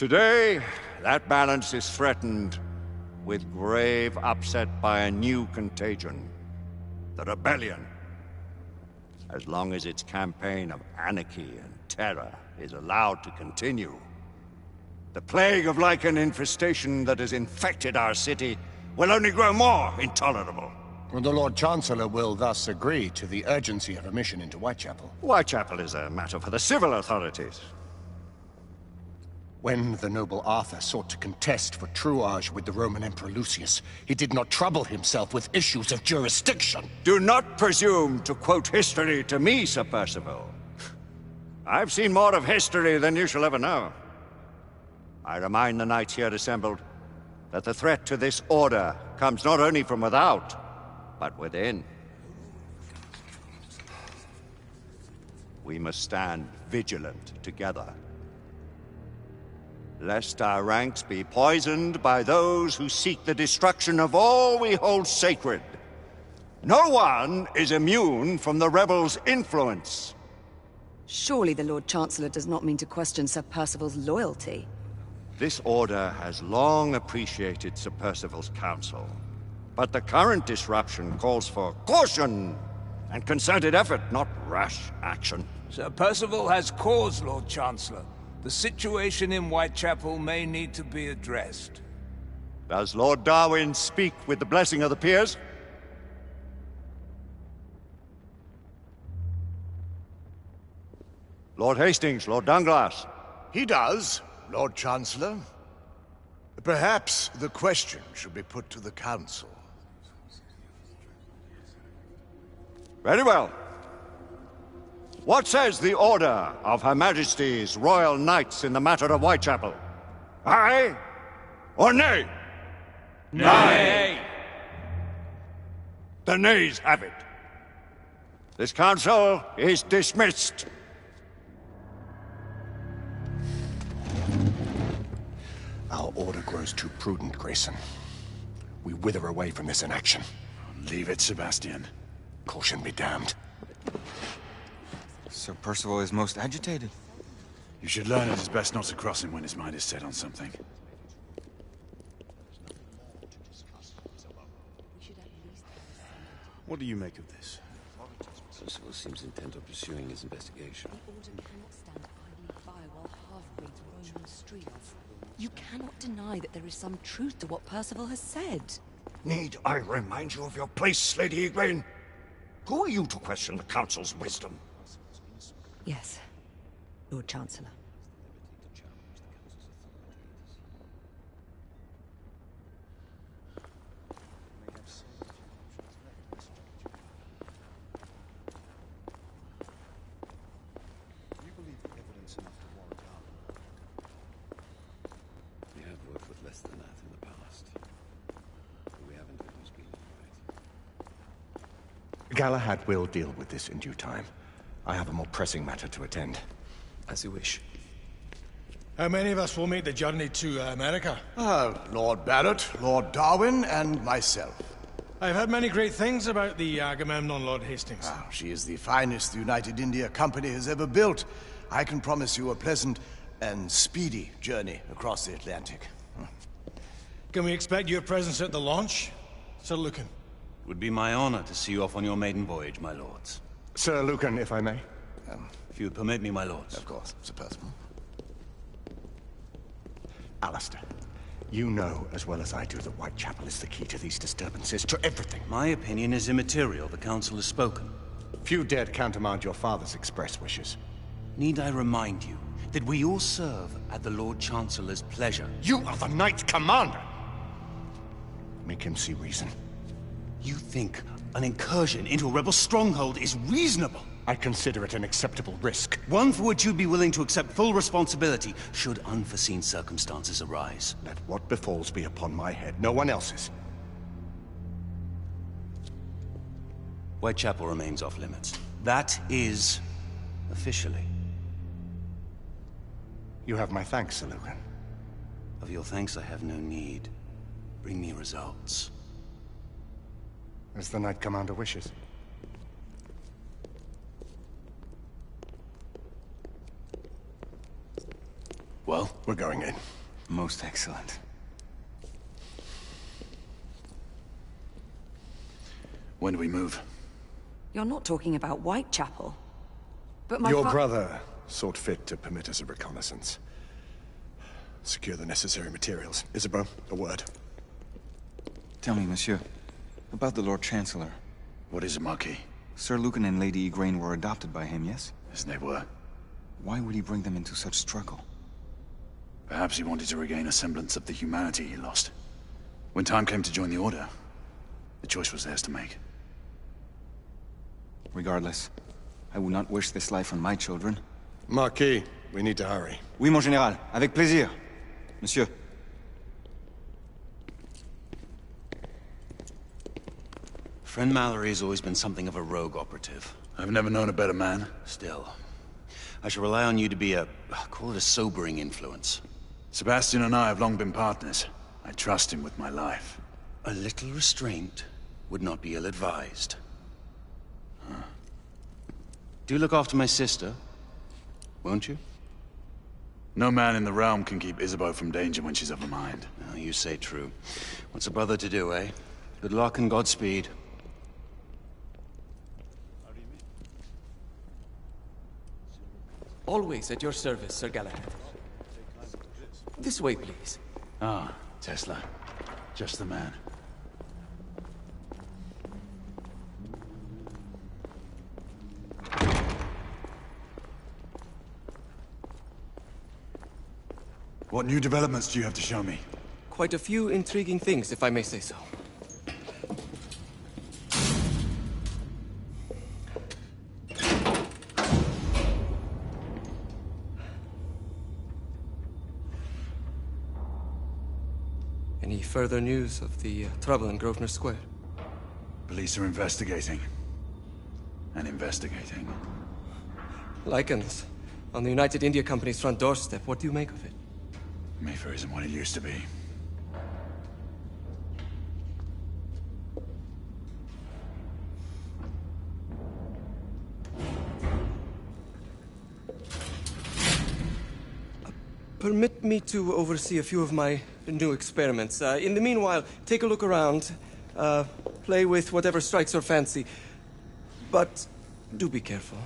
Today, that balance is threatened with grave upset by a new contagion. The rebellion. As long as its campaign of anarchy and terror is allowed to continue, the plague of lichen infestation that has infected our city will only grow more intolerable. And the Lord Chancellor will thus agree to the urgency of a mission into Whitechapel. Whitechapel is a matter for the civil authorities. When the noble Arthur sought to contest for truage with the Roman Emperor Lucius, he did not trouble himself with issues of jurisdiction. Do not presume to quote history to me, Sir Percival. I've seen more of history than you shall ever know. I remind the knights here assembled that the threat to this order comes not only from without, but within. We must stand vigilant together, lest our ranks be poisoned by those who seek the destruction of all we hold sacred. No one is immune from the rebels' influence. Surely the Lord Chancellor does not mean to question Sir Percival's loyalty. This order has long appreciated Sir Percival's counsel, but the current disruption calls for caution and concerted effort, not rash action. Sir Percival has cause, Lord Chancellor. The situation in Whitechapel may need to be addressed. Does Lord Darwin speak with the blessing of the peers? Lord Hastings, Lord Dunglass. He does, Lord Chancellor. Perhaps the question should be put to the Council. Very well. What says the Order of Her Majesty's Royal Knights in the matter of Whitechapel? Aye or nay? Nay! The nays have it. This council is dismissed. Our order grows too prudent, Grayson. We wither away from this inaction. Leave it, Sebastian. Caution be damned. Sir Percival is most agitated. You should learn it is best not to cross him when his mind is set on something. What do you make of this? Percival seems intent on pursuing his investigation. You cannot deny that there is some truth to what Percival has said. Need I remind you of your place, Lady Egwene? Who are you to question the Council's wisdom? Yes, Lord Chancellor. We have worked with less than that in the past. But we haven't always been right. Galahad will deal with this in due time. I have a more pressing matter to attend. As you wish. How many of us will make the journey to America? Lord Barrett, Lord Darwin, and myself. I've heard many great things about the Agamemnon, Lord Hastings. She is the finest the United India Company has ever built. I can promise you a pleasant and speedy journey across the Atlantic. Can we expect your presence at the launch, Sir Lucan? It would be my honor to see you off on your maiden voyage, my lords. Sir Lucan, if I may. If you would permit me, my lords. Of course, Sir Percival. Alistair, you know as well as I do that Whitechapel is the key to these disturbances, to everything. My opinion is immaterial. The Council has spoken. Few dared countermand your father's express wishes. Need I remind you that we all serve at the Lord Chancellor's pleasure? You are the Knight Commander! Make him see reason. You think an incursion into a rebel stronghold is reasonable? I consider it an acceptable risk. One for which you'd be willing to accept full responsibility should unforeseen circumstances arise. Let what befalls be upon my head, no one else's. Whitechapel remains off limits. That is officially. You have my thanks, Sir Lucan. Of your thanks I have no need. Bring me results. As the Knight Commander wishes. Well, we're going in. Most excellent. When do we move? You're not talking about Whitechapel. But my Your brother sought fit to permit us a reconnaissance. Secure the necessary materials. Isabeau, a word. Tell me, monsieur, about the Lord Chancellor. What is it, Marquis? Sir Lucan and Lady Igraine were adopted by him, yes? Yes, they were. Why would he bring them into such struggle? Perhaps he wanted to regain a semblance of the humanity he lost. When time came to join the Order, the choice was theirs to make. Regardless, I would not wish this life on my children. Marquis, we need to hurry. Oui, mon général. Avec plaisir. Monsieur. Friend Mallory has always been something of a rogue operative. I've never known a better man. Still, I shall rely on you to be call it a sobering influence. Sebastian and I have long been partners. I trust him with my life. A little restraint would not be ill-advised. Do look after my sister, won't you? No man in the realm can keep Isabeau from danger when she's of a mind. Oh, you say true. What's a brother to do, eh? Good luck and Godspeed. Always at your service, Sir Galahad. This way, please. Ah, Tesla. Just the man. What new developments do you have to show me? Quite a few intriguing things, if I may say so. Any further news of the trouble in Grosvenor Square? Police are investigating. And investigating. Lycans. On the United India Company's front doorstep. What do you make of it? Mayfair isn't what it used to be. Permit me to oversee a few of my new experiments. In the meanwhile, take a look around. Play with whatever strikes your fancy. But do be careful.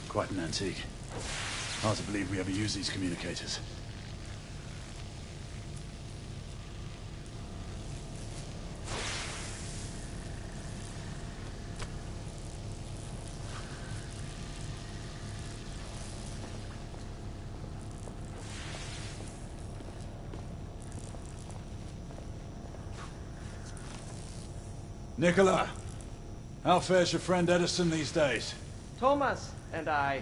Quite an antique. Hard to believe we ever use these communicators. Nicola, how fares your friend Edison these days? Thomas and I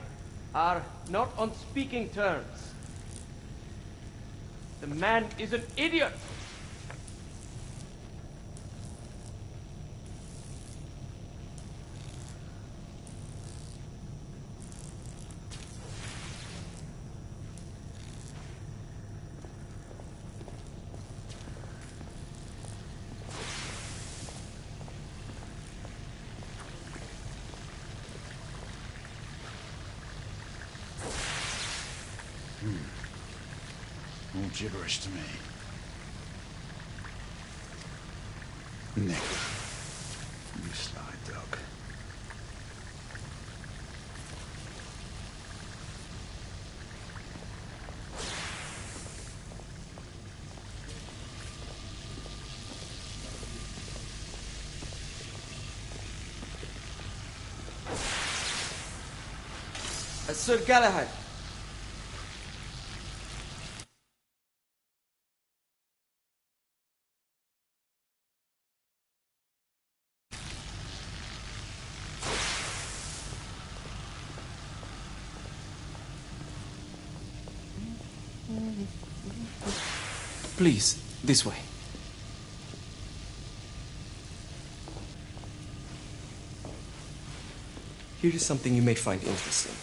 are not on speaking terms. The man is an idiot! All gibberish to me. Nick, you sly dog. Sir Galahad. Please, this way. Here is something you may find interesting.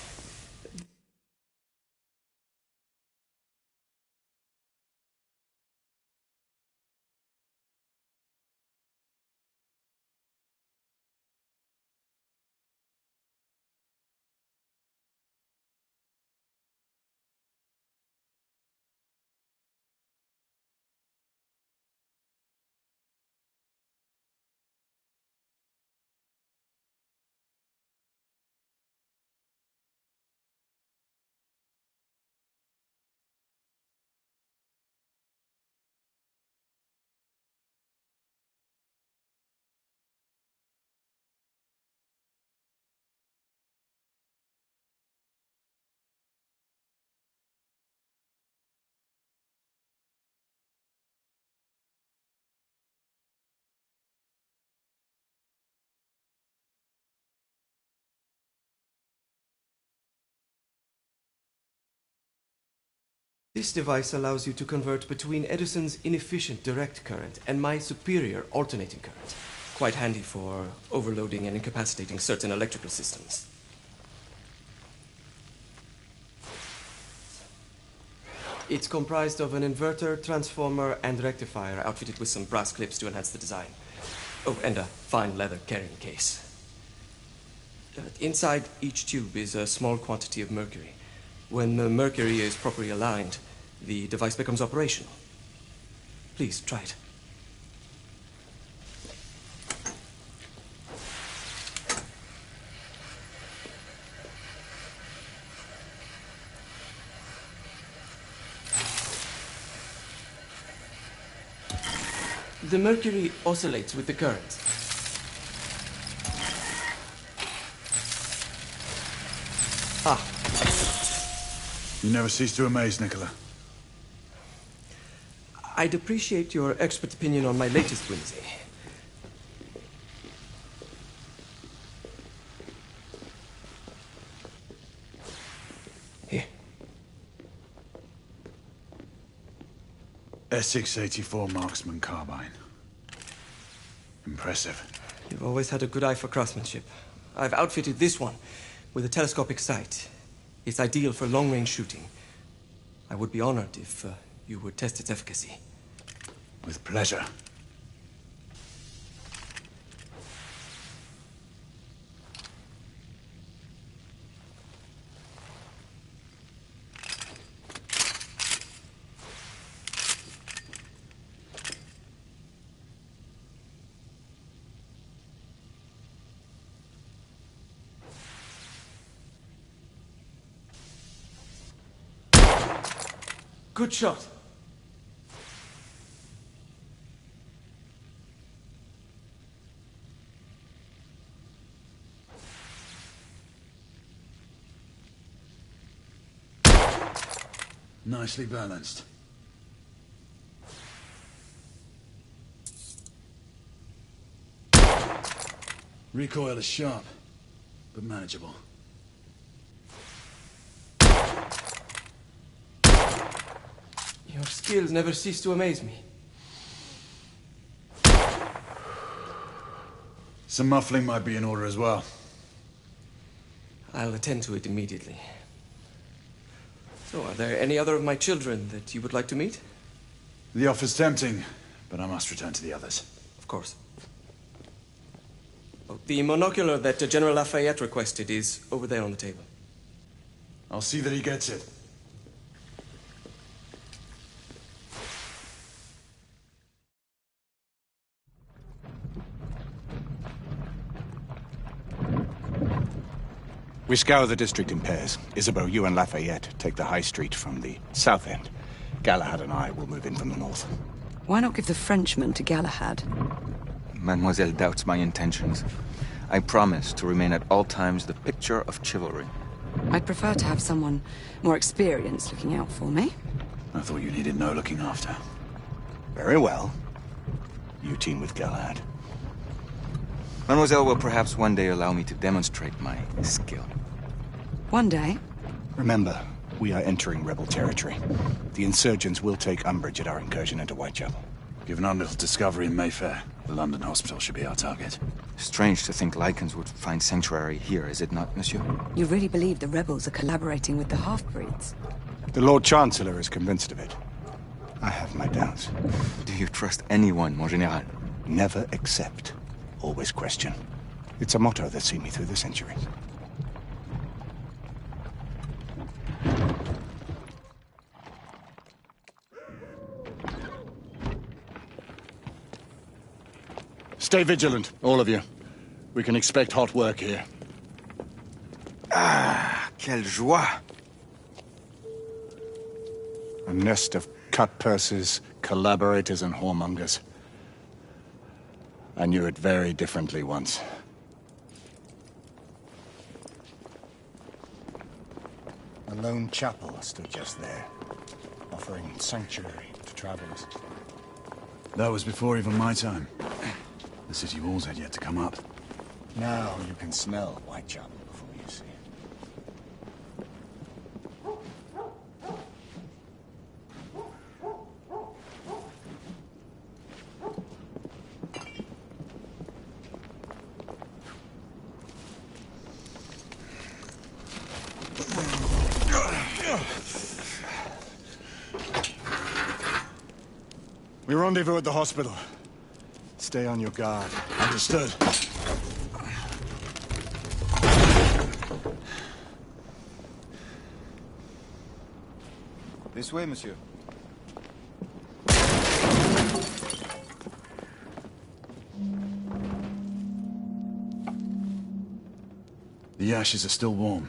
This device allows you to convert between Edison's inefficient direct current and my superior alternating current. Quite handy for overloading and incapacitating certain electrical systems. It's comprised of an inverter, transformer, and rectifier outfitted with some brass clips to enhance the design. Oh, and a fine leather carrying case. Inside each tube is a small quantity of mercury. When the mercury is properly aligned, the device becomes operational. Please, try it. The mercury oscillates with the current. Ah. You never cease to amaze, Nicola. I'd appreciate your expert opinion on my latest whimsy. Here. S684 Marksman Carbine. Impressive. You've always had a good eye for craftsmanship. I've outfitted this one with a telescopic sight. It's ideal for long-range shooting. I would be honored if you would test its efficacy. With pleasure. Good shot. Nicely balanced. Recoil is sharp, but manageable. You're skills never cease to amaze me. Some muffling might be in order as well. I'll attend to it immediately. So, are there any other of my children that you would like to meet? The offer's tempting, but I must return to the others. Of course. Oh, the monocular that General Lafayette requested is over there on the table. I'll see that he gets it. We scour the district in pairs. Isabeau, you and Lafayette take the high street from the south end. Galahad and I will move in from the north. Why not give the Frenchman to Galahad? Mademoiselle doubts my intentions. I promise to remain at all times the picture of chivalry. I'd prefer to have someone more experienced looking out for me. I thought you needed no looking after. Very well. You team with Galahad. Mademoiselle will perhaps one day allow me to demonstrate my skill. One day? Remember, we are entering rebel territory. The insurgents will take umbrage at our incursion into Whitechapel. Given our little discovery in Mayfair, the London hospital should be our target. Strange to think Lycans would find sanctuary here, is it not, monsieur? You really believe the rebels are collaborating with the half-breeds? The Lord Chancellor is convinced of it. I have my doubts. Do you trust anyone, mon général? Never accept. Always question. It's a motto that's seen me through the centuries. Stay vigilant, all of you. We can expect hot work here. Ah, quelle joie! A nest of cut-purses, collaborators, and whoremongers. I knew it very differently once. A lone chapel stood just there, offering sanctuary to travelers. That was before even my time. The city walls had yet to come up. Now you can smell Whitechapel before you see it. We rendezvous at the hospital. Stay on your guard. Understood. This way, monsieur. The ashes are still warm.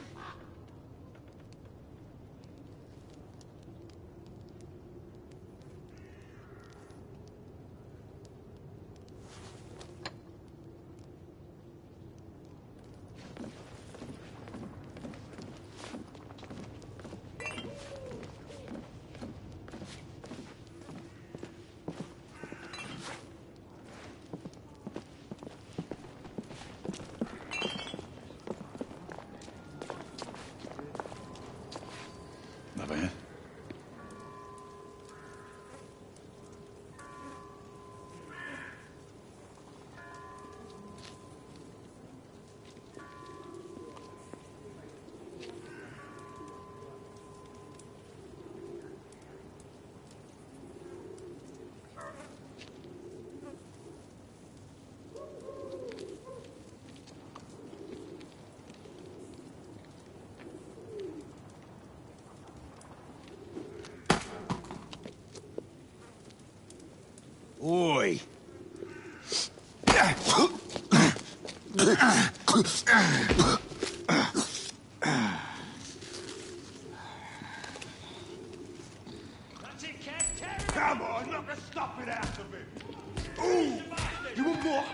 Lafayette? Oi! Come on, knock the stuffing out of him! Ooh! You want more?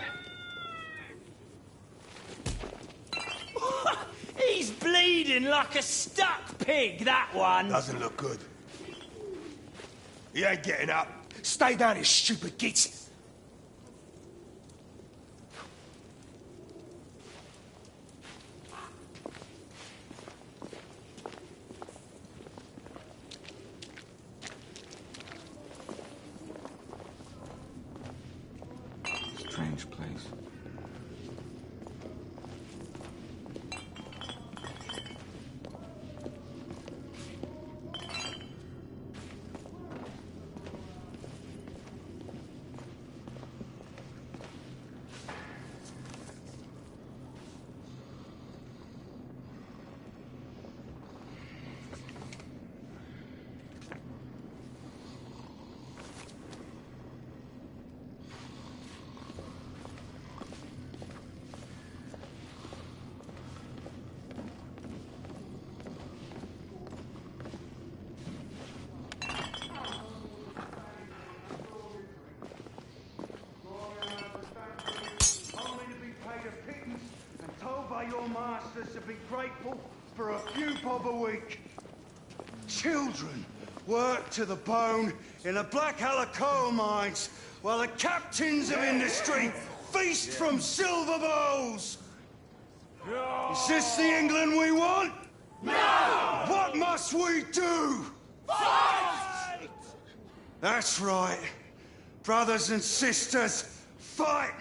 He's bleeding like a stuck pig, that one. Doesn't look good. He ain't getting up. Stay down, you stupid git. Thanks. Your masters to be grateful for a few bob a week. Children work to the bone in the Black Halla coal mines while the captains of industry feast from silver bowls. Is this the England we want? No! What must we do? Fight! That's right. Brothers and sisters, fight!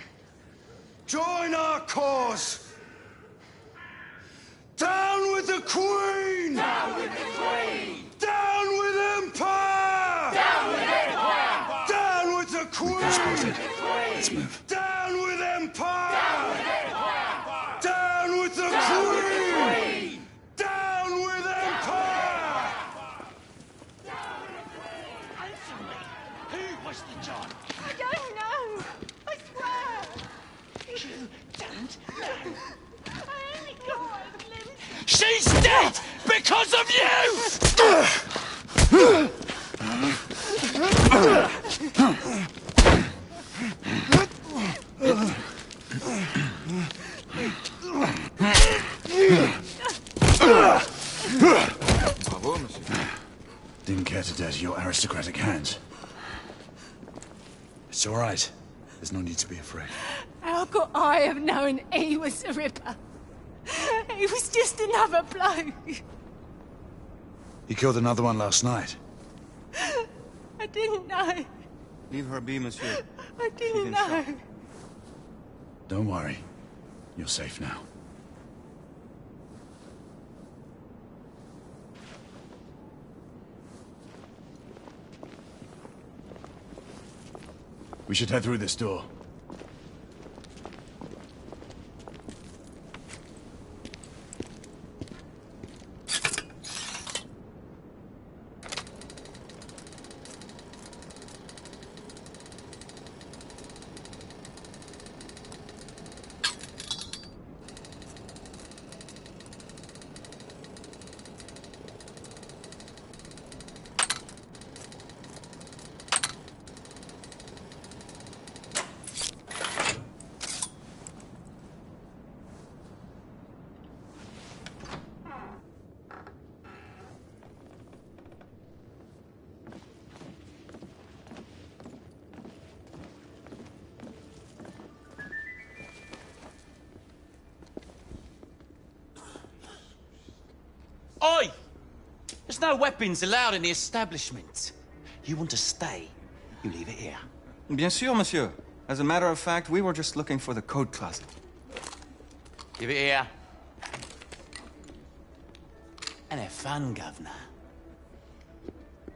Join our cause! Down with the Queen! Down with the Queen! Down with Empire! Down with Empire! Down with the Queen! Let's move. Down with Empire! Down with Empire! Down with the Queen! Down with Empire! Answer me. Who was the John? I don't know. I swear. You don't know. I only got a glimpse. She's dead because of you! Didn't care to dirty your aristocratic hands. It's all right. There's no need to be afraid. How could I have known he was the Ripper? He was just another bloke. He killed another one last night. I didn't know. Leave her be, monsieur. I didn't know. Don't worry. You're safe now. We should head through this door. Oi! There's no weapons allowed in the establishment. You want to stay, you leave it here. Bien sûr, monsieur. As a matter of fact, we were just looking for the code closet. Give it here. And have fun, Governor.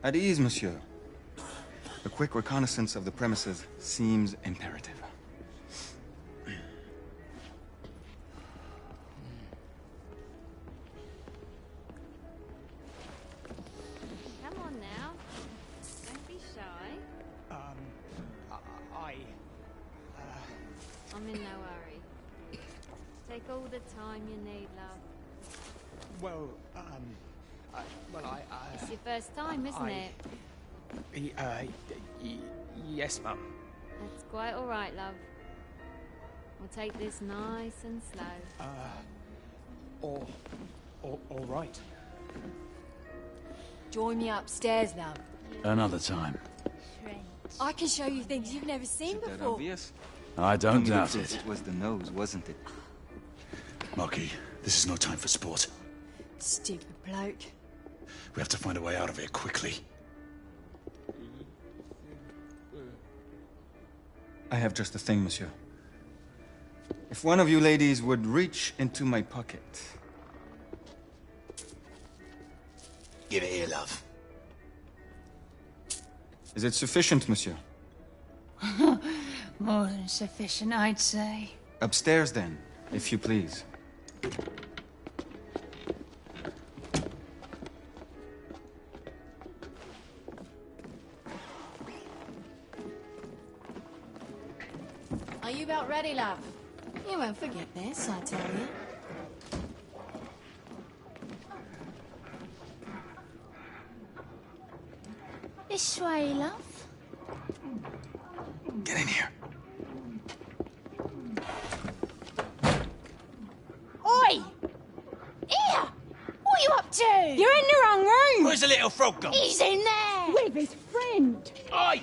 At ease, monsieur. A quick reconnaissance of the premises seems imperative. Come on now. Don't be shy. I'm in no hurry. Take all the time you need, love. Well, It's your first time, isn't it? Yes, Mum. That's quite all right, love. We'll take this nice and slow. All right. Join me upstairs, love. Another time. I can show you things you've never seen Is that before. obvious? I don't doubt it. It was the nose, wasn't it? Marquis, this is no time for sport. Stupid bloke. We have to find a way out of here quickly. I have just the thing, monsieur. If one of you ladies would reach into my pocket. Give it here, love. Is it sufficient, monsieur? More than sufficient, I'd say. Upstairs, then, if you please. Are you about ready, love? You won't forget this, I tell you. This way, love. Get in here. Oi! Here! What are you up to? You're in the wrong room! Where's the little frog gone? He's in there! With his friend! Oi!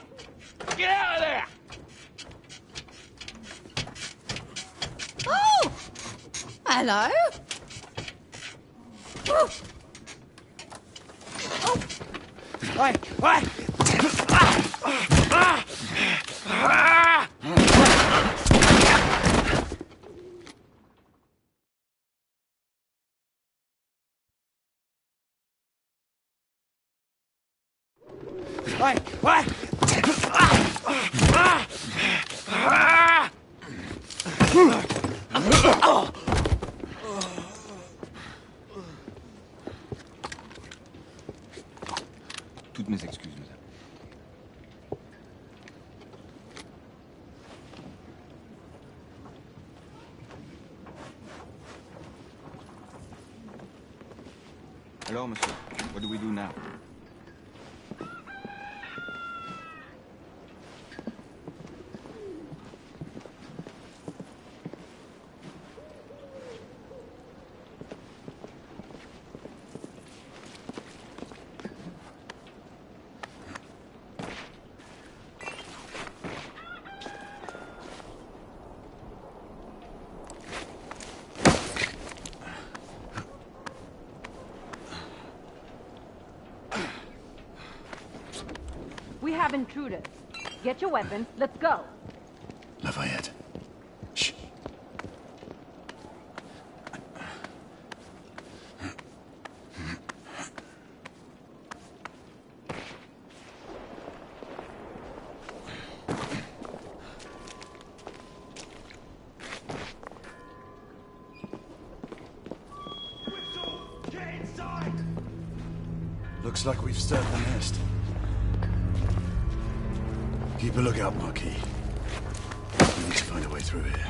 Get out of there! Oh! Hello? Oh. Toutes mes excuses, madame. Alors, monsieur, what do we do now? We have intruders. Get your weapons. Let's go. Lafayette. Shh. Get inside! Looks like we've stirred the nest. Keep a lookout, Marquis. We need to find a way through here.